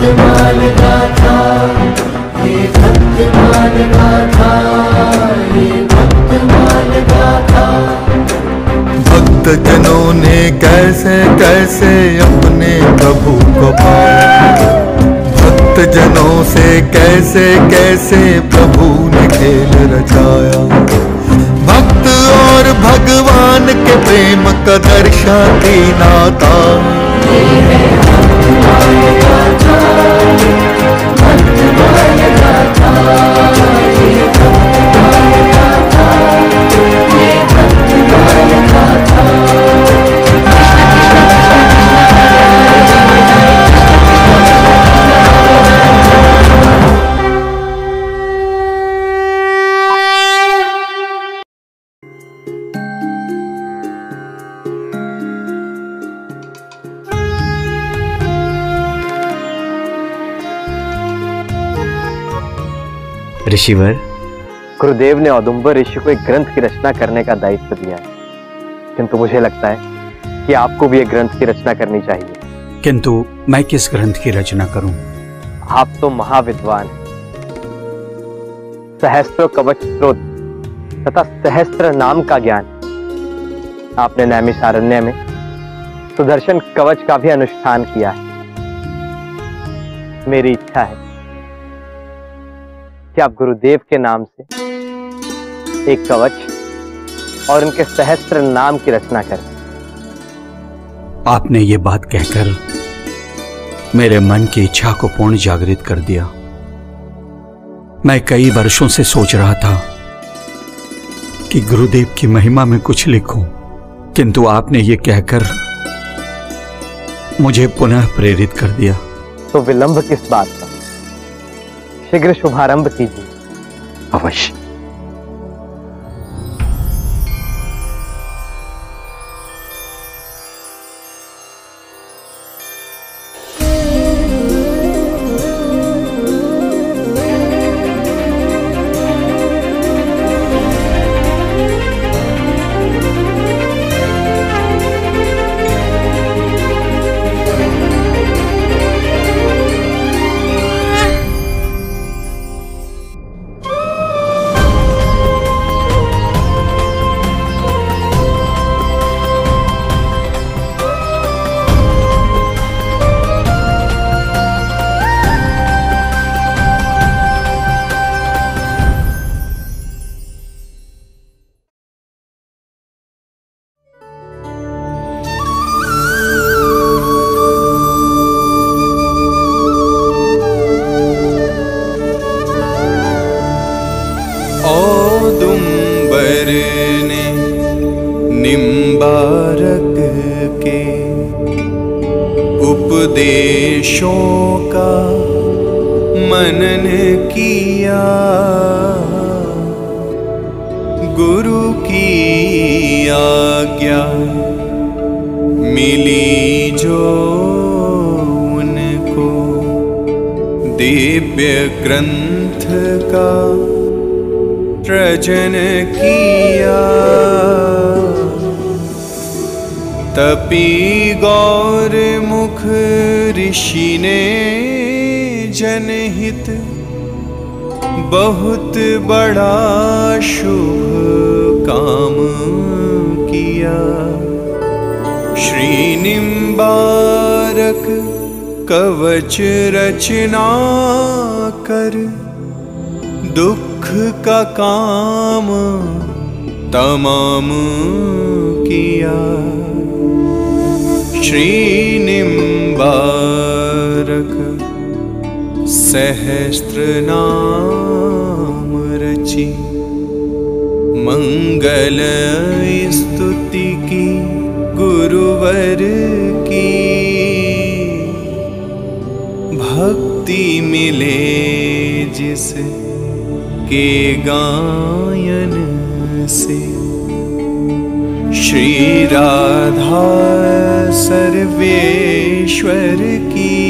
भक्तमाल गाथा, ये भक्तमाल गाथा, ये भक्तमाल गाथा। भक्त जनों ने कैसे कैसे अपने प्रभु को पाया, भक्त जनों से कैसे कैसे प्रभु ने खेल रचाया। भक्त और भगवान के प्रेम का दर्शाती नाता, ये है भक्तमाल गाथा, भक्तमाल गाथा, ये भक्तमाल गाथा, ये भक्तमाल गाथा। ऋषिवर, गुरुदेव ने औदुंबर ऋषि को एक ग्रंथ की रचना करने का दायित्व दिया है, किंतु मुझे लगता है कि आपको भी एक ग्रंथ की रचना करनी चाहिए। किंतु मैं किस ग्रंथ की रचना करूं? आप तो महाविद्वान हैं। सहस्त्र कवच स्रोत तथा सहस्त्र नाम का ज्ञान। आपने नैमिषारण्य में सुदर्शन कवच का भी अनुष्ठान किया है। मेरी इच्छा है कि आप गुरुदेव के नाम से एक कवच और उनके सहस्त्र नाम की रचना करें। आपने ये बात कहकर मेरे मन की इच्छा को पूर्ण जागृत कर दिया। मैं कई वर्षों से सोच रहा था कि गुरुदेव की महिमा में कुछ लिखूं, किंतु आपने ये कहकर मुझे पुनः प्रेरित कर दिया। तो विलंब किस बात का? शीघ्र शुभारंभ कीजिए। अवश्य। औदुंबर ने निम्बारक के उपदेशों का मनन किया, गुरु की आज्ञा मिली जो उनको, दिव्य ग्रंथ का सृजन किया। तपी गौर मुख ऋषि ने जनहित बहुत बड़ा शुभ काम किया। श्री निम्बारक कवच रचना कर दुख का काम तमाम किया। श्री निम्बारक सहस्त्र नाम रची, मंगल स्तुति की गुरुवर की। भक्ति मिले जिस के गायन से, श्री राधा सर्वेश्वर की।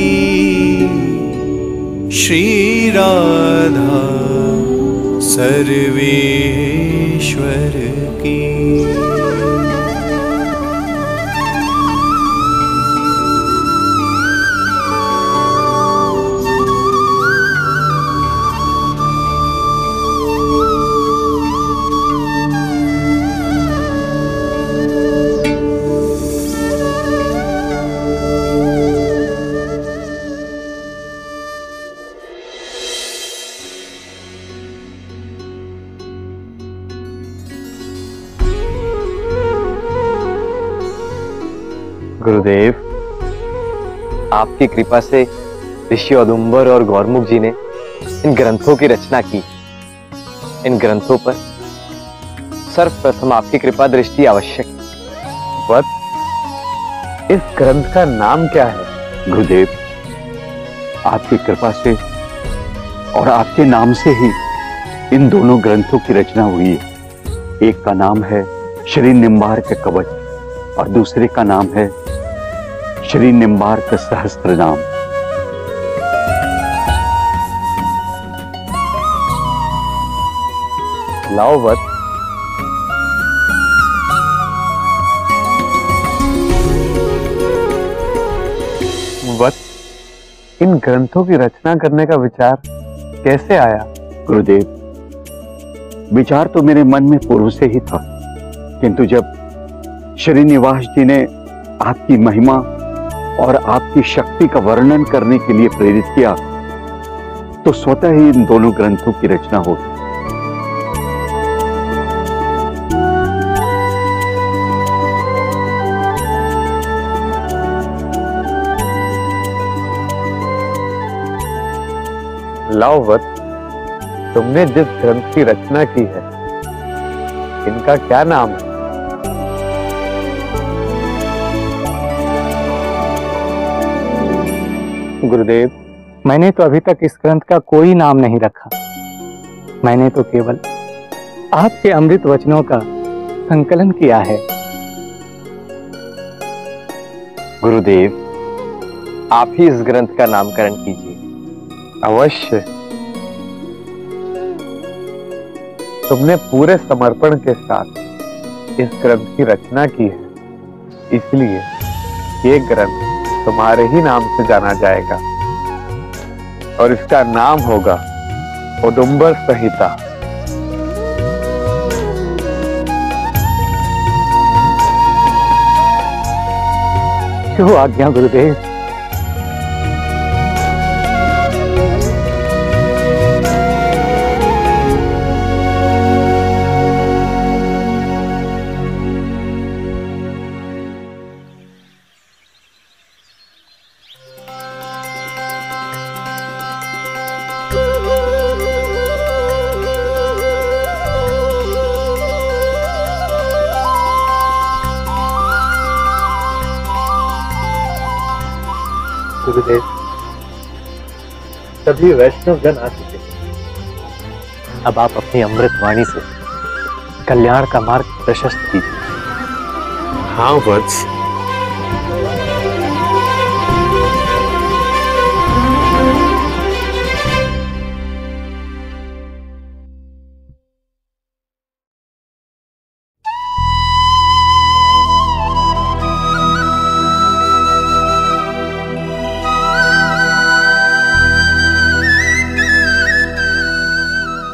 श्री राधा सर्वेश्वर की। गुरुदेव, आपकी कृपा से ऋषि औदुंबर और गौरमुख जी ने इन ग्रंथों की रचना की। इन ग्रंथों पर सर्वप्रथम आपकी कृपा दृष्टि आवश्यक है। वत्स, इस ग्रंथ का नाम क्या है? गुरुदेव, आपकी कृपा से और आपके नाम से ही इन दोनों ग्रंथों की रचना हुई है। एक का नाम है श्री निम्बार्क कवच और दूसरे का नाम है श्री निम्बार्क सहस्त्रनाम। लाओ वत्स, इन ग्रंथों की रचना करने का विचार कैसे आया? गुरुदेव, विचार तो मेरे मन में पूर्व से ही था, किंतु जब श्रीनिवास जी ने आपकी महिमा और आपकी शक्ति का वर्णन करने के लिए प्रेरित किया तो स्वतः ही इन दोनों ग्रंथों की रचना हो गई। लाओ वत्स, तुमने जिस ग्रंथ की रचना की है इनका क्या नाम है? गुरुदेव, मैंने तो अभी तक इस ग्रंथ का कोई नाम नहीं रखा। मैंने तो केवल आपके अमृत वचनों का संकलन किया है। गुरुदेव, आप ही इस ग्रंथ का नामकरण कीजिए। अवश्य। तुमने पूरे समर्पण के साथ इस ग्रंथ की रचना की है, इसलिए ये ग्रंथ तुम्हारे ही नाम से जाना जाएगा और इसका नाम होगा औदुंबर संहिता। जो आज्ञा गुरुदेव। गुरुदेव, सभी वैष्णव जन आ चुके हैं। अब आप अपनी अमृत वाणी से कल्याण का मार्ग प्रशस्त कीजिए। हाँ वत्स,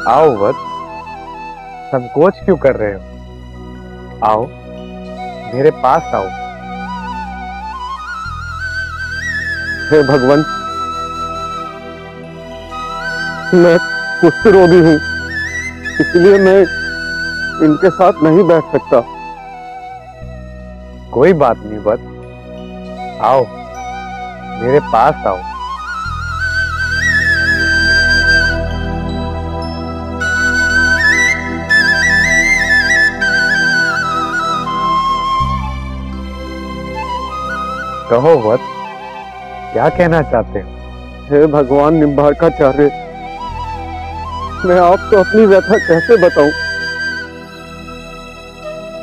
आओ वत्स, संकोच क्यों कर रहे हो? आओ, मेरे पास आओ। हे भगवान, मैं कुष्ठ रोगी हूँ, इसलिए मैं इनके साथ नहीं बैठ सकता। कोई बात नहीं वत्स, आओ, मेरे पास आओ। कहो वत्स, क्या कहना चाहते हो? हे भगवान निम्बार्काचार्य, मैं आपको अपनी व्यथा कैसे बताऊं?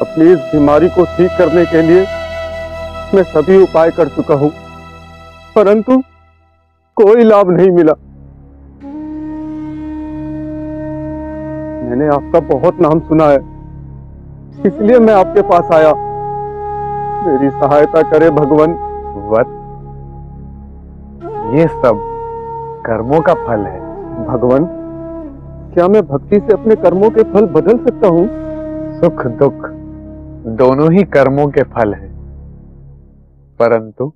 अपनी इस बीमारी को ठीक करने के लिए मैं सभी उपाय कर चुका हूं, परंतु कोई लाभ नहीं मिला। मैंने आपका बहुत नाम सुना है, इसलिए मैं आपके पास आया। मेरी सहायता करे भगवान। वत्स, ये सब कर्मों का फल है। भगवान, क्या मैं भक्ति से अपने कर्मों के फल बदल सकता हूँ? सुख दुख दोनों ही कर्मों के फल हैं, परंतु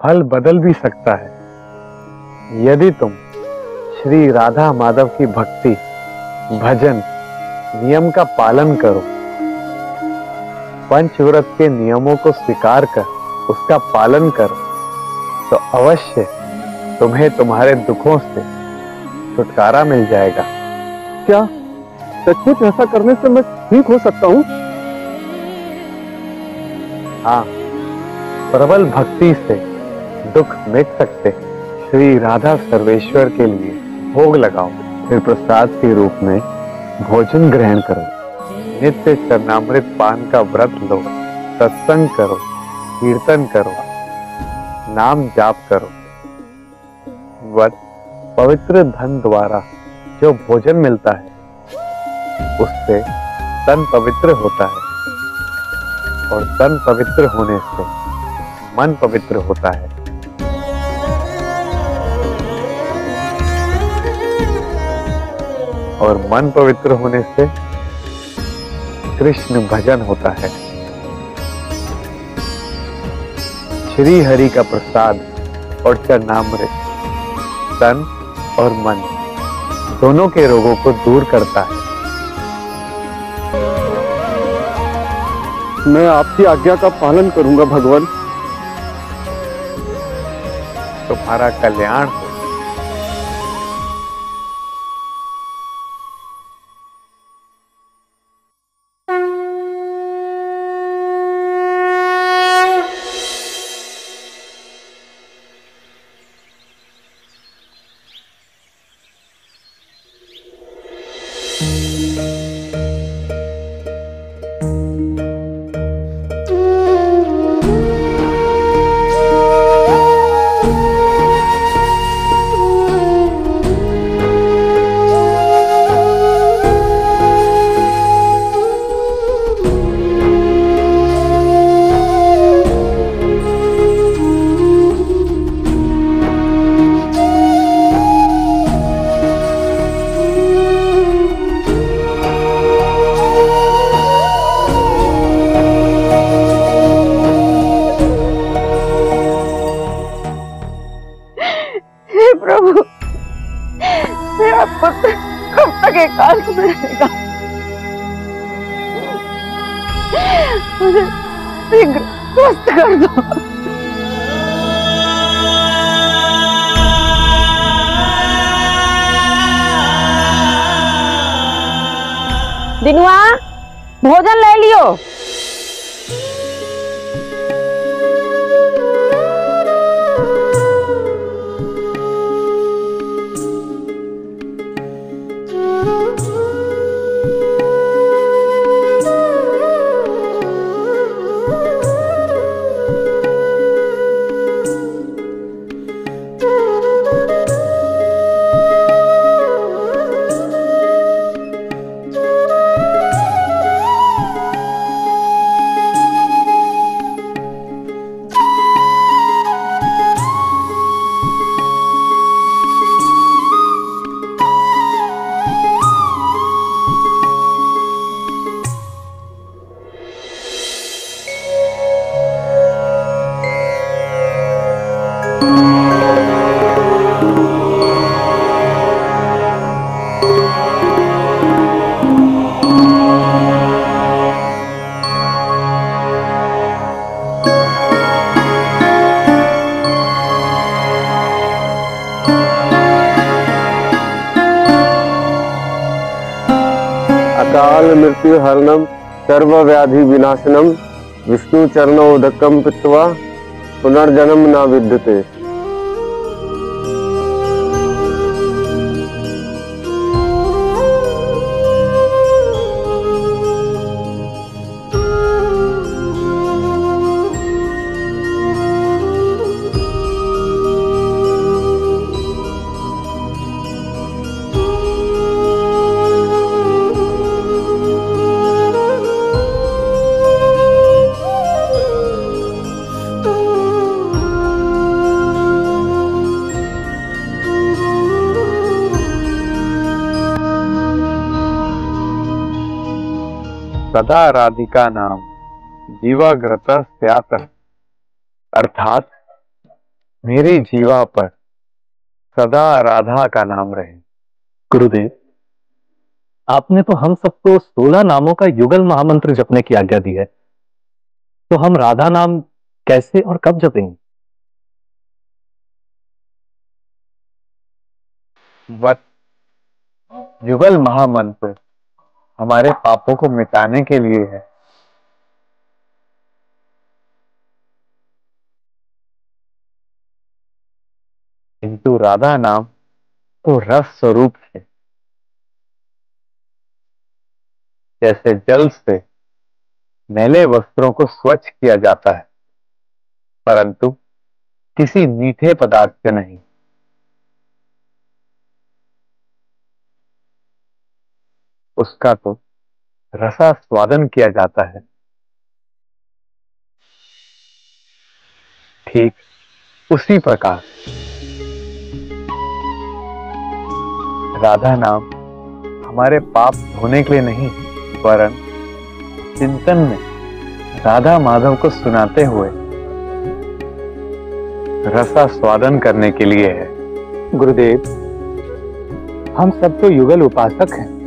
फल बदल भी सकता है यदि तुम श्री राधा माधव की भक्ति, भजन, नियम का पालन करो, पंचव्रत के नियमों को स्वीकार कर उसका पालन करो तो अवश्य तुम्हें तुम्हारे दुखों से छुटकारा मिल जाएगा। क्या सचमुच ऐसा करने से मैं ठीक हो सकता हूँ? हाँ, प्रबल भक्ति से दुख मिट सकते हैं। श्री राधा सर्वेश्वर के लिए भोग लगाओ, फिर प्रसाद के रूप में भोजन ग्रहण करो, नित्य चरणामृत पान का व्रत लो, सत्संग करो, कीर्तन करो, नाम जाप करो। वत पवित्र धन द्वारा जो भोजन मिलता है उससे तन पवित्र होता है और तन पवित्र होने से मन पवित्र होता है। और मन पवित्र होने से कृष्ण भजन होता है। श्री हरि का प्रसाद और चरणामृत तन और मन दोनों के रोगों को दूर करता है। मैं आपकी आज्ञा का पालन करूंगा भगवान। तुम्हारा कल्याण हो। मुझे शीघ्र स्वस्थ कर दो। दिनुआ, भोजन ले लियो। अकाल मृत्यु हरणम सर्व व्याधि विनाशनम विष्णु चरणोदकम पित्वा पुनर्जन्म न विद्यते। सदा राधिका नाम जीवाग्रत स्यात्, अर्थात मेरी जीवा पर सदा राधा का नाम रहे। गुरुदेव, आपने तो हम सबको 16 नामों का युगल महामंत्र जपने की आज्ञा दी है, तो हम राधा नाम कैसे और कब जपेंगे? वत युगल महामंत्र हमारे पापों को मिटाने के लिए है। किंतु राधा नाम तो रस स्वरूप है। जैसे जल से मैले वस्त्रों को स्वच्छ किया जाता है, परंतु किसी मीठे पदार्थ से नहीं। उसका तो रसास्वादन किया जाता है। ठीक उसी प्रकार राधा नाम हमारे पाप धोने के लिए नहीं, वरन चिंतन में राधा माधव को सुनाते हुए रसास्वादन करने के लिए है। गुरुदेव, हम सब तो युगल उपासक हैं,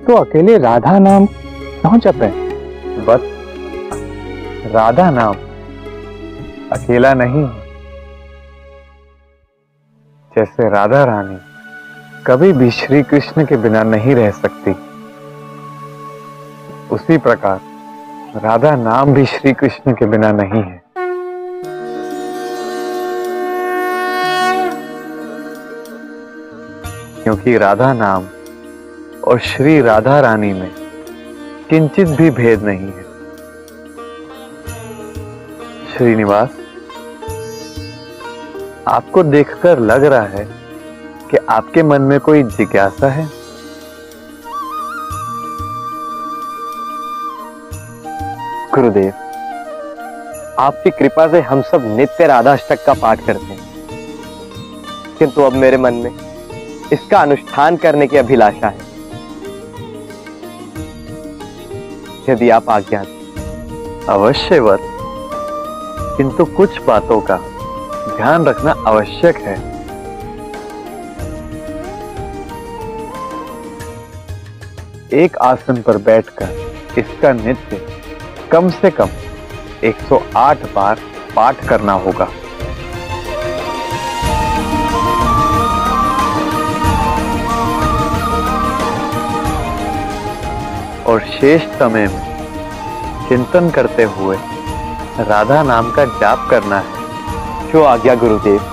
तो अकेले राधा नाम क्यों जपें? बस राधा नाम अकेला नहीं है। जैसे राधा रानी कभी भी श्री कृष्ण के बिना नहीं रह सकती, उसी प्रकार राधा नाम भी श्री कृष्ण के बिना नहीं है। क्योंकि राधा नाम और श्री राधा रानी में किंचित भी भेद नहीं है। श्रीनिवास, आपको देखकर लग रहा है कि आपके मन में कोई जिज्ञासा है। गुरुदेव, आपकी कृपा से हम सब नित्य राधाष्टक का पाठ करते हैं, किंतु अब मेरे मन में इसका अनुष्ठान करने की अभिलाषा है। यदि आप आज्ञा दें। अवश्यवत, किंतु कुछ बातों का ध्यान रखना आवश्यक है। एक आसन पर बैठकर इसका नित्य कम से कम 108 बार पाठ करना होगा। और शेष समय में चिंतन करते हुए राधा नाम का जाप करना है। जो आज्ञा गुरुदेव।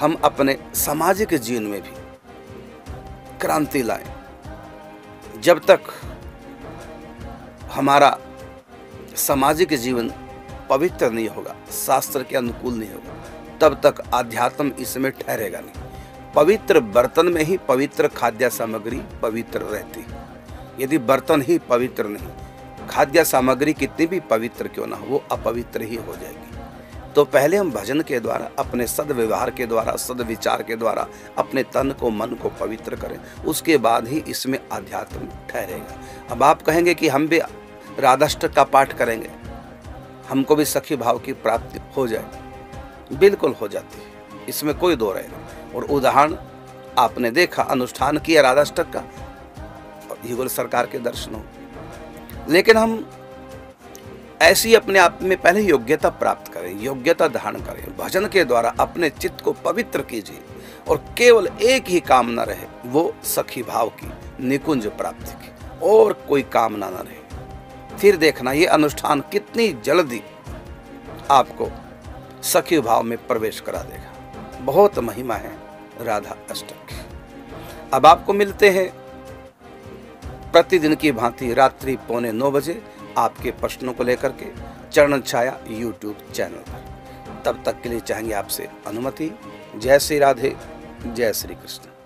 हम अपने सामाजिक जीवन में भी क्रांति लाएं। जब तक हमारा सामाजिक जीवन पवित्र नहीं होगा, शास्त्र के अनुकूल नहीं होगा, तब तक आध्यात्म इसमें ठहरेगा नहीं। पवित्र बर्तन में ही पवित्र खाद्य सामग्री पवित्र रहती है। यदि बर्तन ही पवित्र नहीं, खाद्य सामग्री कितनी भी पवित्र क्यों ना हो, वो अपवित्र ही हो जाएगी। तो पहले हम भजन के द्वारा, अपने सद्व्यवहार के द्वारा, सद्विचार के द्वारा अपने तन को, मन को पवित्र करें, उसके बाद ही इसमें आध्यात्म ठहरेगा। अब आप कहेंगे कि हम भी राधाष्टक का पाठ करेंगे, हमको भी सखी भाव की प्राप्ति हो जाए। बिल्कुल हो जाती है, इसमें कोई दो राय नहीं। और उदाहरण आपने देखा, अनुष्ठान किया राधाष्टक का और युगल सरकार के दर्शन हो। लेकिन हम ऐसी अपने आप में पहले योग्यता प्राप्त करें, योग्यता धारण करें। भजन के द्वारा अपने चित्त को पवित्र कीजिए और केवल एक ही कामना रहे, वो सखी भाव की, निकुंज प्राप्ति की, और कोई कामना न रहे। फिर देखना ये अनुष्ठान कितनी जल्दी आपको सखी भाव में प्रवेश करा देगा। बहुत महिमा है राधा अष्टक की। अब आपको मिलते हैं प्रतिदिन की भांति रात्रि 8:45 बजे आपके प्रश्नों को लेकर के चरण छाया YouTube चैनल पर। तब तक के लिए चाहेंगे आपसे अनुमति। जय श्री राधे, जय श्री कृष्ण।